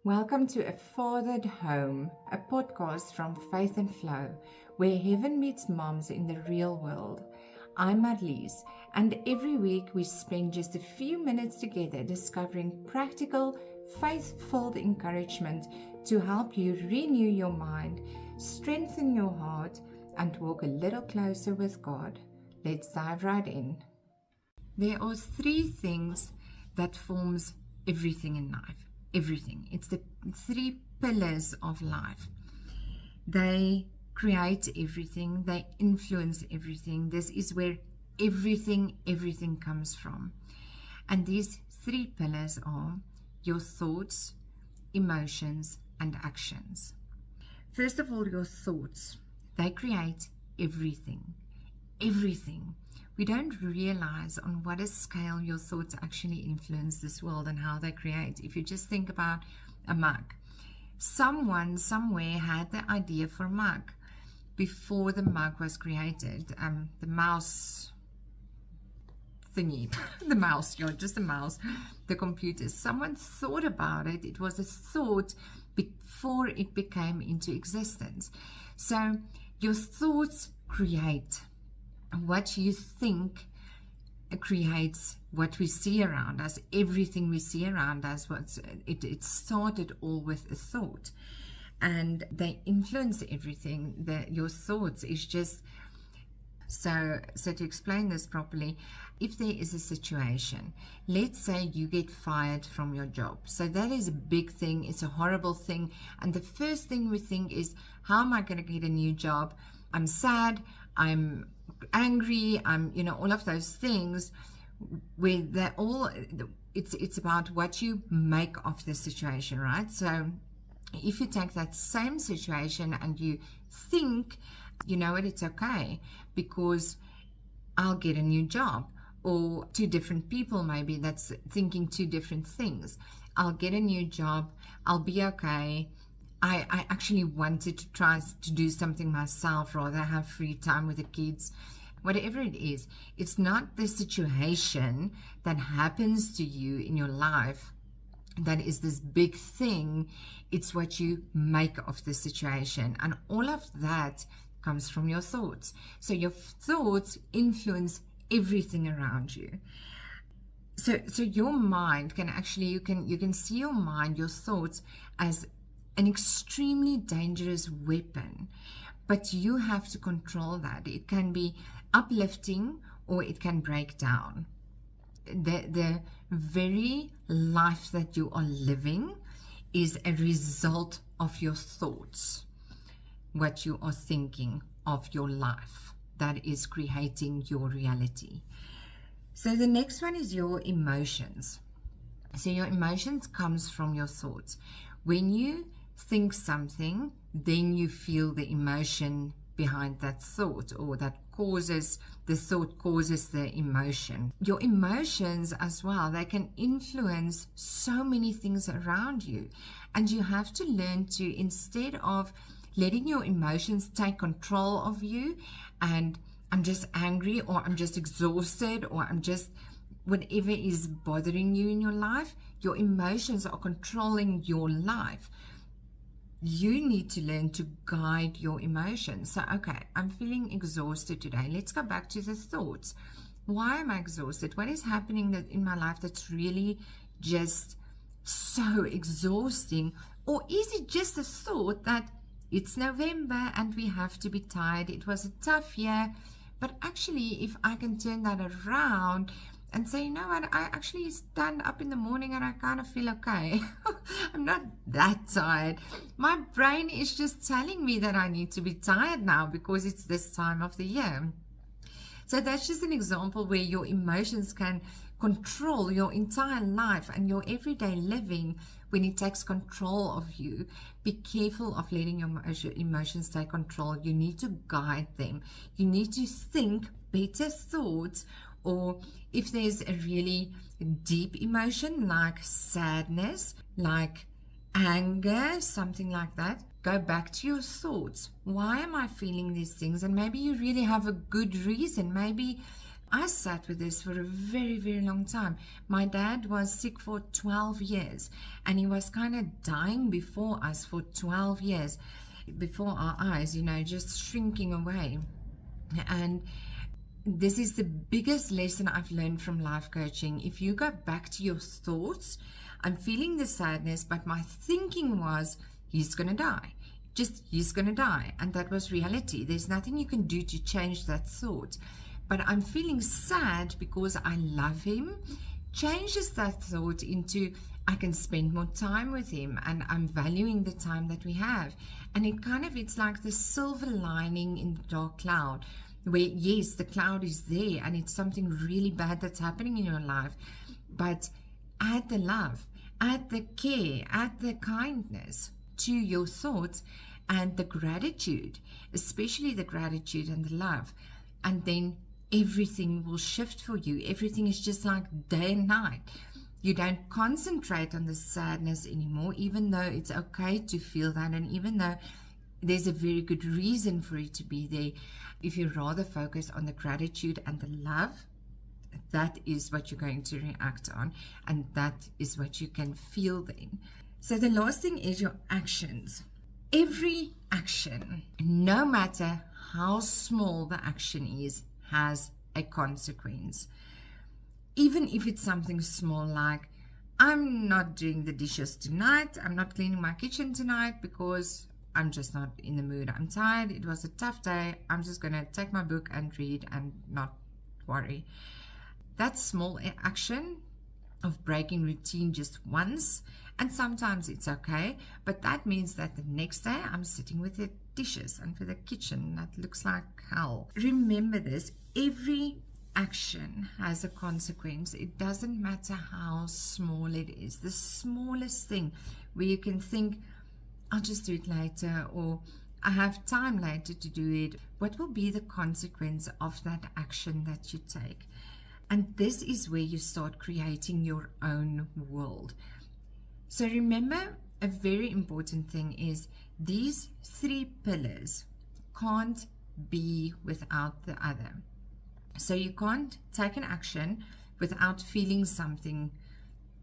Welcome to A Fathered Home, a podcast from Faith and Flow, where heaven meets moms in the real world. I'm Marlies, and every week we spend just a few minutes together discovering practical, faith-filled encouragement to help you renew your mind, strengthen your heart, and walk a little closer with God. Let's dive right in. There are three things that forms everything in life. Everything. It's the three pillars of life. They create everything. They influence everything. This is where everything comes from. And these three pillars are your thoughts, emotions, and actions. First of all, your thoughts. They create everything. Everything. We don't realize on what a scale your thoughts actually influence this world and how they create. If you just think about a mug, someone somewhere had the idea for a mug before the mug was created. The mouse thingy, just the mouse, the computers. Someone thought about it. It was a thought before it became into existence. So your thoughts create. What you think creates what we see around us. Everything we see around us, it started all with a thought, and they influence everything. Your thoughts is just so to explain this properly. If there is a situation, let's say you get fired from your job, so that is a big thing. It's a horrible thing, and the first thing we think is, how am I going to get a new job? I'm sad, I'm angry, I'm all of those things, where they're all, it's about what you make of the situation, right? So if you take that same situation and you think, you know what, it's okay because I'll get a new job, or two different people maybe that's thinking two different things. I'll get a new job, I'll be okay. I actually wanted to try to do something myself, rather have free time with the kids. Whatever it is, it's not the situation that happens to you in your life that is this big thing. It's what you make of the situation. And all of that comes from your thoughts. So your thoughts influence everything around you. So your mind can actually, you can see your mind, your thoughts, as an extremely dangerous weapon, but you have to control that. It can be uplifting or it can break down. The very life that you are living is a result of your thoughts, what you are thinking of your life. That is creating your reality. So the next one is your emotions. So your emotions comes from your thoughts. When you think something, then you feel the emotion behind that thought, or that causes the thought, causes the emotion. Your emotions as well, they can influence so many things around you, and you have to learn to, instead of letting your emotions take control of you, and I'm just angry, or I'm just exhausted, or I'm just whatever is bothering you in your life, your emotions are controlling your life. You need to learn to guide your emotions. So, okay, I'm feeling exhausted today. Let's go back to the thoughts. Why am I exhausted? What is happening in my life that's really just so exhausting? Or is it just a thought that it's November and we have to be tired? It was a tough year. But actually, if I can turn that around and say, you know what, I actually stand up in the morning and I kind of feel okay. I'm not that tired. My brain is just telling me that I need to be tired now because it's this time of the year. So that's just an example where your emotions can control your entire life and your everyday living when it takes control of you. Be careful of letting your emotions take control. You need to guide them. You need to think better thoughts. Or if there's a really deep emotion like sadness, like anger, something like that, go back to your thoughts. Why am I feeling these things? And maybe you really have a good reason. Maybe I sat with this for a very, very long time. My dad was sick for 12 years, and he was kind of dying before us for 12 years, before our eyes, just shrinking away. And this is the biggest lesson I've learned from life coaching. If you go back to your thoughts, I'm feeling the sadness, but my thinking was, he's going to die. Just, he's going to die. And that was reality. There's nothing you can do to change that thought. But I'm feeling sad because I love him. Changes that thought into, I can spend more time with him, and I'm valuing the time that we have. And it's like the silver lining in the dark cloud, where yes, the cloud is there and it's something really bad that's happening in your life, but add the love, add the care, add the kindness to your thoughts, and the gratitude, especially the gratitude and the love, and then everything will shift for you. Everything is just like day and night. You don't concentrate on the sadness anymore, even though it's okay to feel that, and even though there's a very good reason for it to be there. If you rather focus on the gratitude and the love, that is what you're going to react on, and that is what you can feel then. So the last thing is your actions. Every action, no matter how small the action is, has a consequence. Even if it's something small like, I'm not doing the dishes tonight, I'm not cleaning my kitchen tonight because I'm just not in the mood, I'm tired, it was a tough day, I'm just going to take my book and read and not worry. That small action of breaking routine just once, and sometimes it's okay, but that means that the next day I'm sitting with the dishes and for the kitchen that looks like hell. Remember this, every action has a consequence. It doesn't matter how small it is. The smallest thing where you can think, I'll just do it later, or I have time later to do it. What will be the consequence of that action that you take? And this is where you start creating your own world. So remember, a very important thing is these 3 pillars can't be without the other. So you can't take an action without feeling something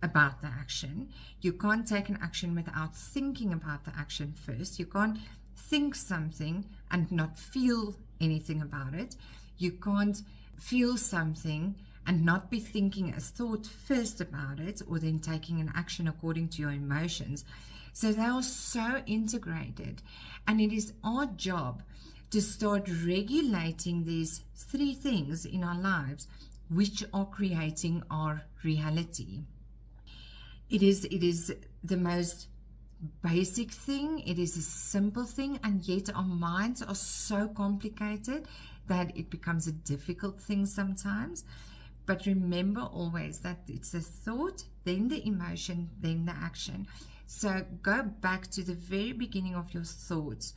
about the action. You can't take an action without thinking about the action first. You can't think something and not feel anything about it. You can't feel something and not be thinking a thought first about it, or then taking an action according to your emotions. So they are so integrated, and it is our job to start regulating these 3 things in our lives which are creating our reality. It is the most basic thing, it is a simple thing, and yet our minds are so complicated that it becomes a difficult thing sometimes. But remember always that it's the thought, then the emotion, then the action. So go back to the very beginning of your thoughts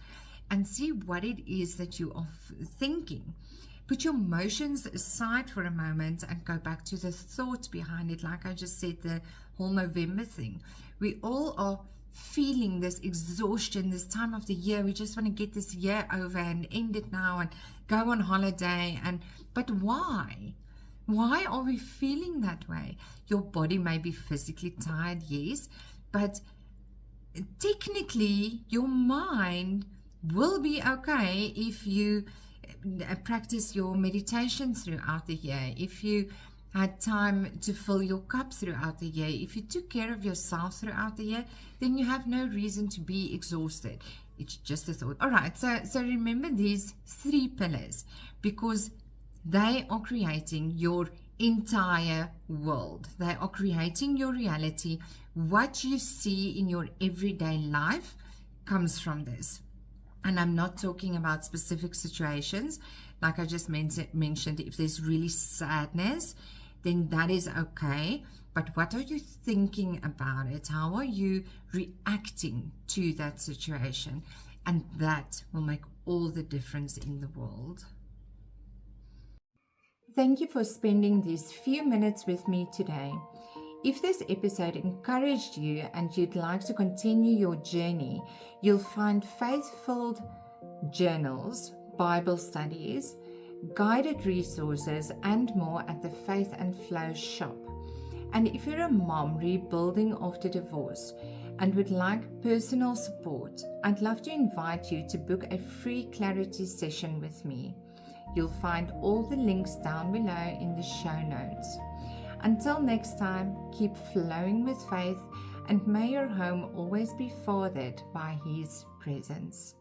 and see what it is that you are thinking. Put your emotions aside for a moment and go back to the thought behind it. Like I just said, the whole November thing. We all are feeling this exhaustion this time of the year. We just want to get this year over and end it now and go on holiday. But why? Why are we feeling that way? Your body may be physically tired, yes, but technically your mind will be okay if you practice your meditation throughout the year, if you had time to fill your cup throughout the year, if you took care of yourself throughout the year, then you have no reason to be exhausted. It's just a thought. All right, so remember these 3 pillars, because they are creating your entire world. They are creating your reality. What you see in your everyday life comes from this. And I'm not talking about specific situations. Like I just mentioned, if there's really sadness, then that is okay. But what are you thinking about it? How are you reacting to that situation? And that will make all the difference in the world. Thank you for spending these few minutes with me today. If this episode encouraged you and you'd like to continue your journey, you'll find faith-filled journals, Bible studies, guided resources, and more at the Faith and Flow shop. And if you're a mom rebuilding after divorce and would like personal support, I'd love to invite you to book a free clarity session with me. You'll find all the links down below in the show notes. Until next time, keep flowing with faith, and may your home always be fathered by His presence.